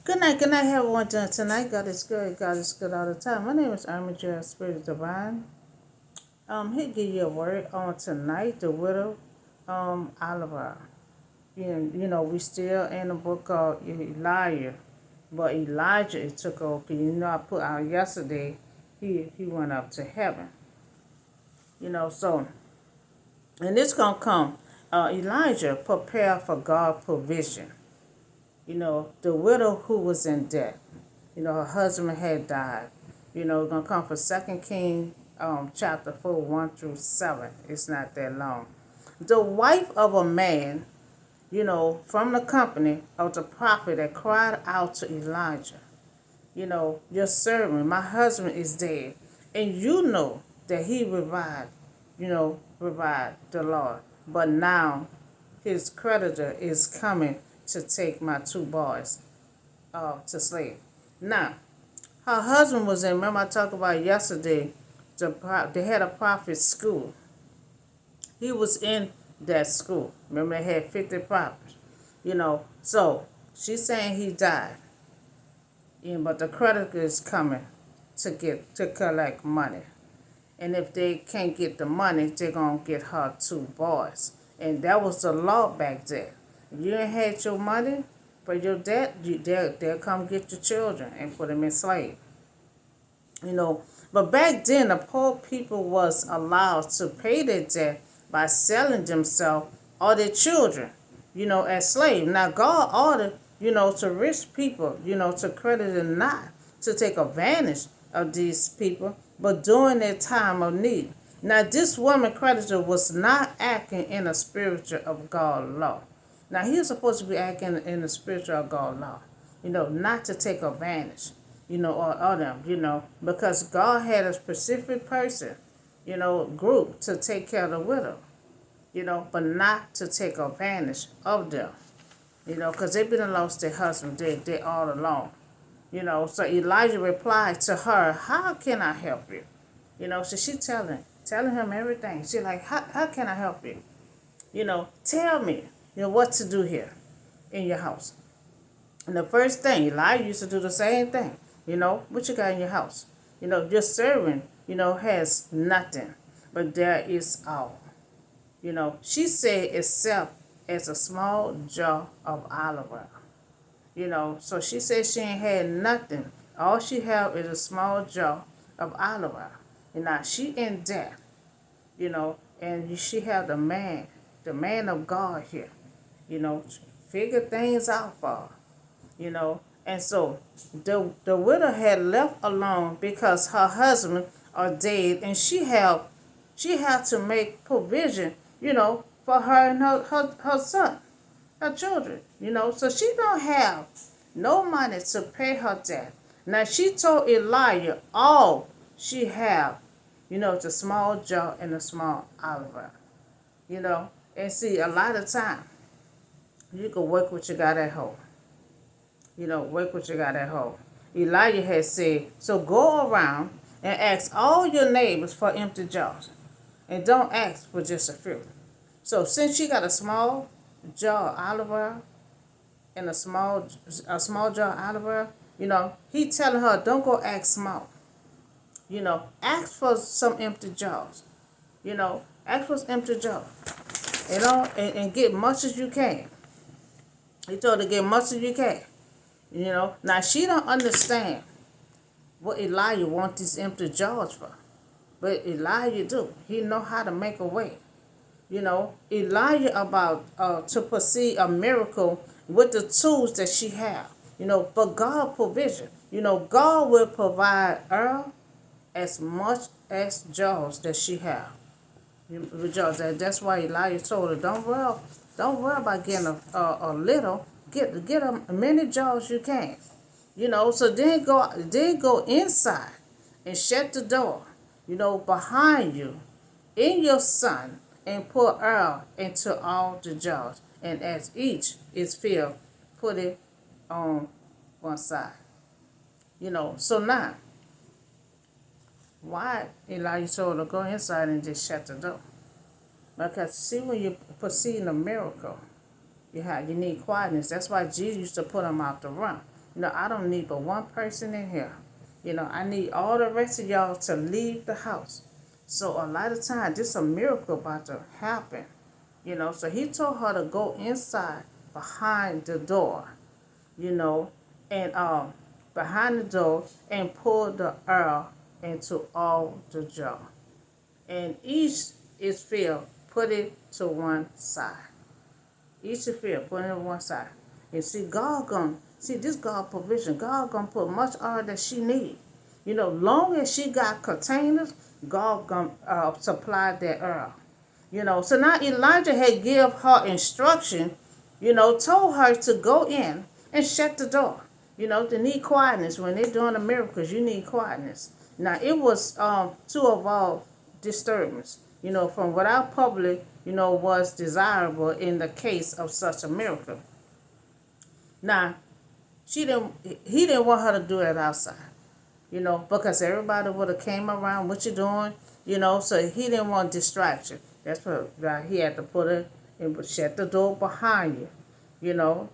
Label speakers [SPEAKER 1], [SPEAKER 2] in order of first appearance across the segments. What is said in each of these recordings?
[SPEAKER 1] Good night, everyone. Tonight, God is good. God is good all the time. My name is Armin J. Spirit Divine. He give you a word on tonight, the widow, Oliver. We still in the book of Elijah, but Elijah it took over. 'Cause I put out yesterday. He went up to heaven. So and it's gonna come. Elijah prepare for God provision. The widow who was in debt. Her husband had died. It's gonna come from Second King, chapter 4, 1 through 7. It's not that long. The wife of a man, from the company of the prophet that cried out to Elijah, your servant, my husband is dead, and you know that he revived the Lord. But now his creditor is coming to take my two boys to slave. Now, her husband was in, remember I talked about yesterday, they had a prophet school. He was in that school. Remember they had 50 prophets. So she's saying he died. But the creditor is coming to collect money. And if they can't get the money, they're going to get her two boys. And that was the law back then. If you ain't had your money for your debt, they'll come get your children and put them in slave. But back then, the poor people was allowed to pay their debt by selling themselves or their children, as slaves. Now, God ordered, to rich people, to credit them not to take advantage of these people, but during their time of need. Now, this woman creditor was not acting in a spiritual of God law. Now, he was supposed to be acting in the spiritual of God law, not to take advantage, or them, because God had a specific person, group to take care of the widow, but not to take advantage of them, because they've been lost their husband, they all alone. So Elijah replied to her, how can I help you? So she telling him everything. She like, how can I help you? Tell me, what to do here in your house. And the first thing, Elijah used to do the same thing. What you got in your house? Your servant, has nothing, but there is all. She said except as a small jar of olive oil. So she said she ain't had nothing. All she have is a small jar of olive oil. And now she in debt, and she have the man of God here, figure things out for her, And so the widow had left alone because her husband are dead, and she had to make provision, for her and her son, her children, So she don't have no money to pay her debt. Now she told Elijah all she have, the small jar and the small olive oil, And see, a lot of time you can work what you got at home. Work what you got at home. Elijah had said, so go around and ask all your neighbors for empty jars. And don't ask for just a few. So since she got a small jar of olive oil and a small jar of olive oil, he telling her, don't go ask small. Ask for some empty jars. Ask for some empty jars. And get much as you can. He told her to get much as you can. Now she don't understand what Elijah wants these empty jars for. But Elijah do. He know how to make a way. Elijah about to perceive a miracle with the tools that she have. But God provision. God will provide her as much as jars that she have. That's why Elijah told her, don't worry about getting a little. Get as many jars you can. So then go inside and shut the door, behind you, in your son, and pour oil into all the jars. And as each is filled, put it on one side. So now, why Elijah told her to go inside and just shut the door? Because see, when you perceive a miracle, you need quietness. That's why Jesus used to put them out to run. I don't need but one person in here. I need all the rest of y'all to leave the house. So a lot of times, this a miracle about to happen. So he told her to go inside behind the door, you know, and behind the door and pull the oil into all the jar. And each is filled, put it to one side. Each is filled, put it to one side. And see, this God provision. God gonna put much oil that she need. Long as she got containers, God gonna supply that oil. So now Elijah had give her instruction, told her to go in and shut the door. To need quietness. When they're doing the miracles, you need quietness. Now, it was two of all disturbance, from without public, was desirable in the case of such a miracle. Now, he didn't want her to do it outside, because everybody would have came around, what you doing, so he didn't want distraction. That's what he had to put it and shut the door behind you,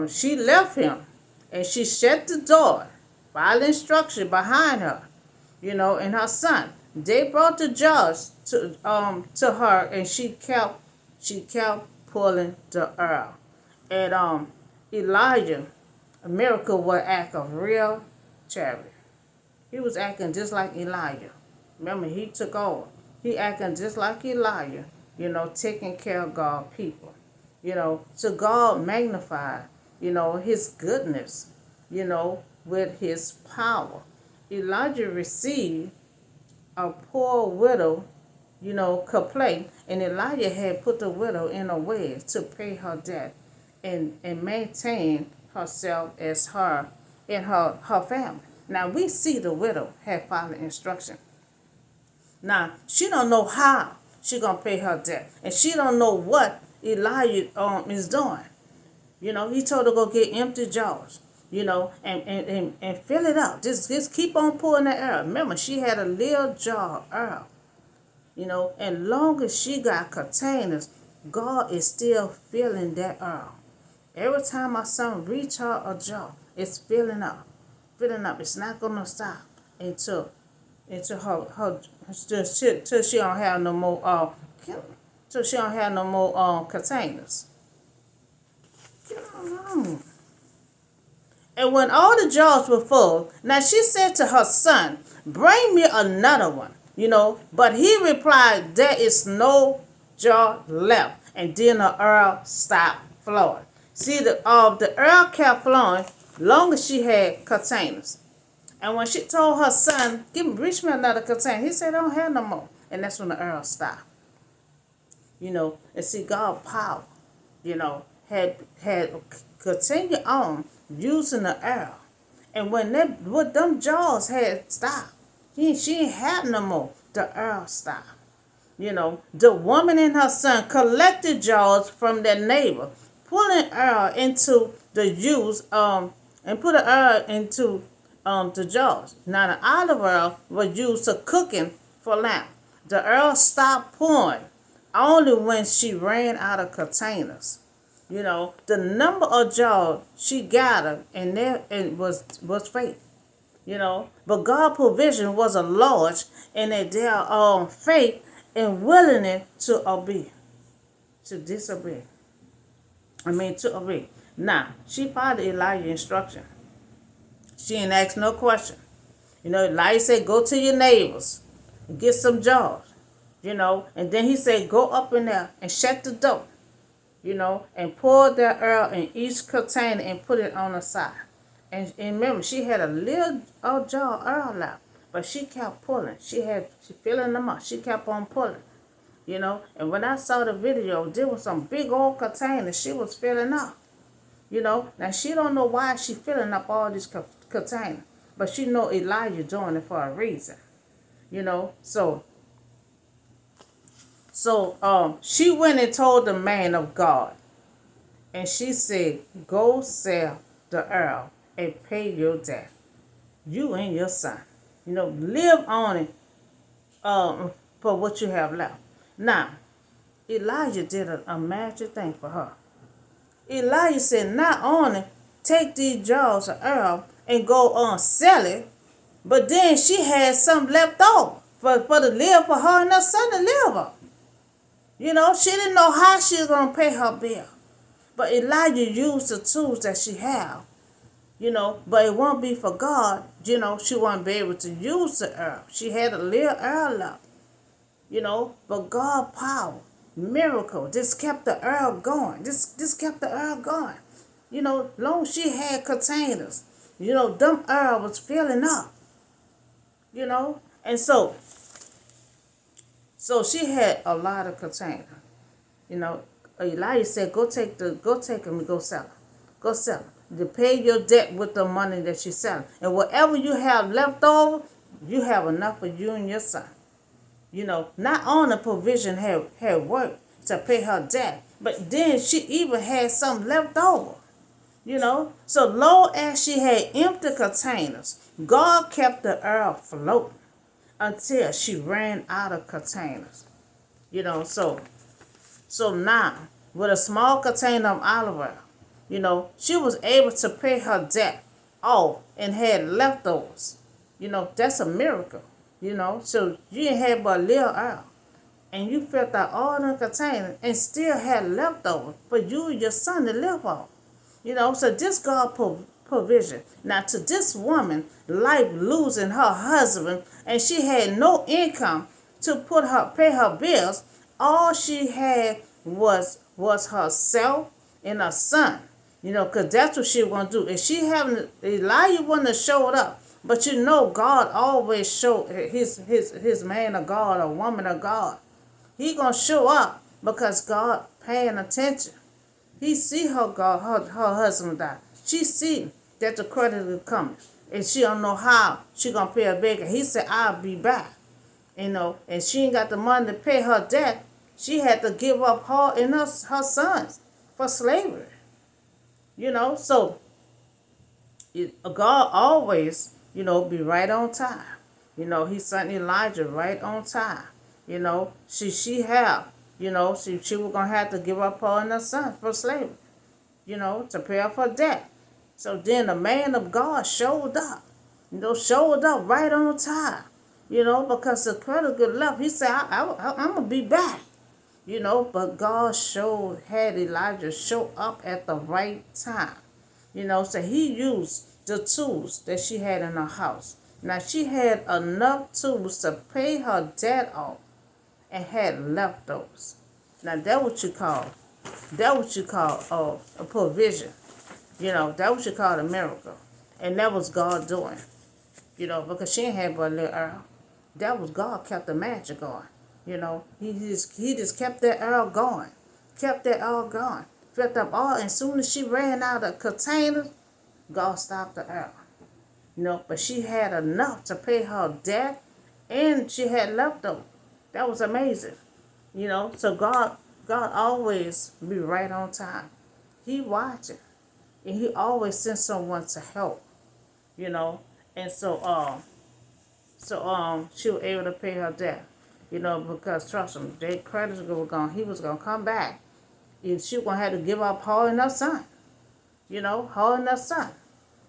[SPEAKER 1] she left him and she shut the door by the instruction behind her, and her son. They brought the jars to her, and she kept pulling the oil. And Elijah, a miracle, was act of real charity. He was acting just like Elijah. Remember, he took over. He acting just like Elijah, taking care of God's people. So God magnified, his goodness, with his power. Elijah received a poor widow, complaint, and Elijah had put the widow in a way to pay her debt and maintain herself as her and her family. Now we see the widow had followed instruction. Now she don't know how she gonna pay her debt, and she don't know what Elijah is doing. He told her to go get empty jars, and fill it up. Just keep on pouring that oil. Remember, she had a little jar of oil, and long as she got containers, God is still filling that oil. Every time my son reach her a jar, it's filling up. It's not gonna stop until her till she don't have no more containers. And when all the jars were full, now she said to her son, "Bring me another one." But he replied, "There is no jar left." And then the oil stopped flowing. See, the oil kept flowing long as she had containers. And when she told her son, reach me another container, he said, "I don't have no more." And that's when the oil stopped. And see, God's power, had continued on using the oil. And when them jars had stopped, she ain't had no more. The oil stopped. The woman and her son collected jars from their neighbor, pulling oil into the use and put the oil into the jars. Now the olive oil was used to cooking for lamb. The oil stopped pouring only when she ran out of containers. The number of jars she gathered and there it was faith. But God's provision was a large, and that their faith and willingness to obey, to obey. Now she followed Elijah's instruction. She didn't ask no question. Elijah said, "Go to your neighbors and get some jars." And then he said, "Go up in there and shut the door." And pour that oil in each container and put it on the side. And remember, she had a little jar of oil left, but she kept pulling. She filling them up. She kept on pulling. And when I saw the video, there was some big old containers she was filling up. Now she don't know why she filling up all these containers, but she know Elijah doing it for a reason. So she went and told the man of God, and she said, "Go sell the oil and pay your debt. You and your son, live on it for what you have left." Now, Elijah did a magic thing for her. Elijah said, "Not only take these jars of oil and go on sell it, but then she had some left over for to live for her and her son to live on. She didn't know how she was gonna pay her bill. But Elijah used the tools that she had, but it won't be for God, she won't be able to use the herb. She had a little herb left, but God power, miracle, just kept the herb going. Just kept the herb going. Long as she had containers, them herb was filling up, and so she had a lot of containers, Elijah said, go take them and go sell them. Go sell them. To pay your debt with the money that you're selling. And whatever you have left over, you have enough for you and your son. Not only provision had worked to pay her debt, but then she even had some left over. So long as she had empty containers, God kept the earth afloat until she ran out of containers. So now, with a small container of olive oil, she was able to pay her debt off and had leftovers. That's a miracle. So you didn't have but a little oil. And you filled out all the containers and still had leftovers for you and your son to live off. So this God provision. Now to this woman, life losing her husband, and she had no income to pay her bills. All she had was herself and her son. Because that's what she was going to do. If she hadn't, Elijah wouldn't have showed up. But God always showed his man of God or woman of God. He going to show up because God paying attention. He see her husband die. She see that the credit is coming. And she don't know how she going to pay her bill. He said, I'll be back. And she ain't got the money to pay her debt. She had to give up her and her sons for slavery. So God always, be right on time. He sent Elijah right on time. She have, she was going to have to give up her and her son for slavery, to pay off her debt. So then the man of God showed up, showed up right on time, because the credit good left. He said, I'm going to be back. But God had Elijah show up at the right time. So he used the tools that she had in her house. Now she had enough tools to pay her debt off and had leftovers. Now that's what you call a provision. That what you call a miracle. And that was God doing. Because she ain't had but a little oil. That was God kept the magic going. He just kept that oil going. Kept that oil going. Filled up all, and as soon as she ran out of containers, God stopped the oil. But she had enough to pay her debt, and she had leftovers. That was amazing. So God always be right on time. He watching, and he always sends someone to help. And so she was able to pay her debt. Because trust him, their creditors were gone. He was gonna come back, and she was gonna have to give up her and her son. Her and her son.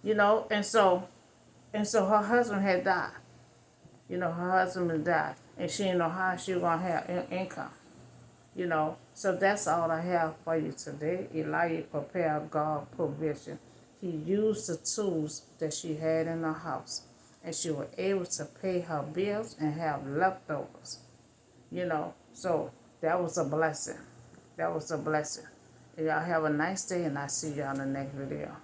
[SPEAKER 1] And so her husband had died. Her husband had died, and she didn't know how she was gonna have income. So that's all I have for you today. Elijah prepared God's provision. He used the tools that she had in her house, and she was able to pay her bills and have leftovers. So that was a blessing. That was a blessing. Y'all have a nice day, and I'll see y'all in the next video.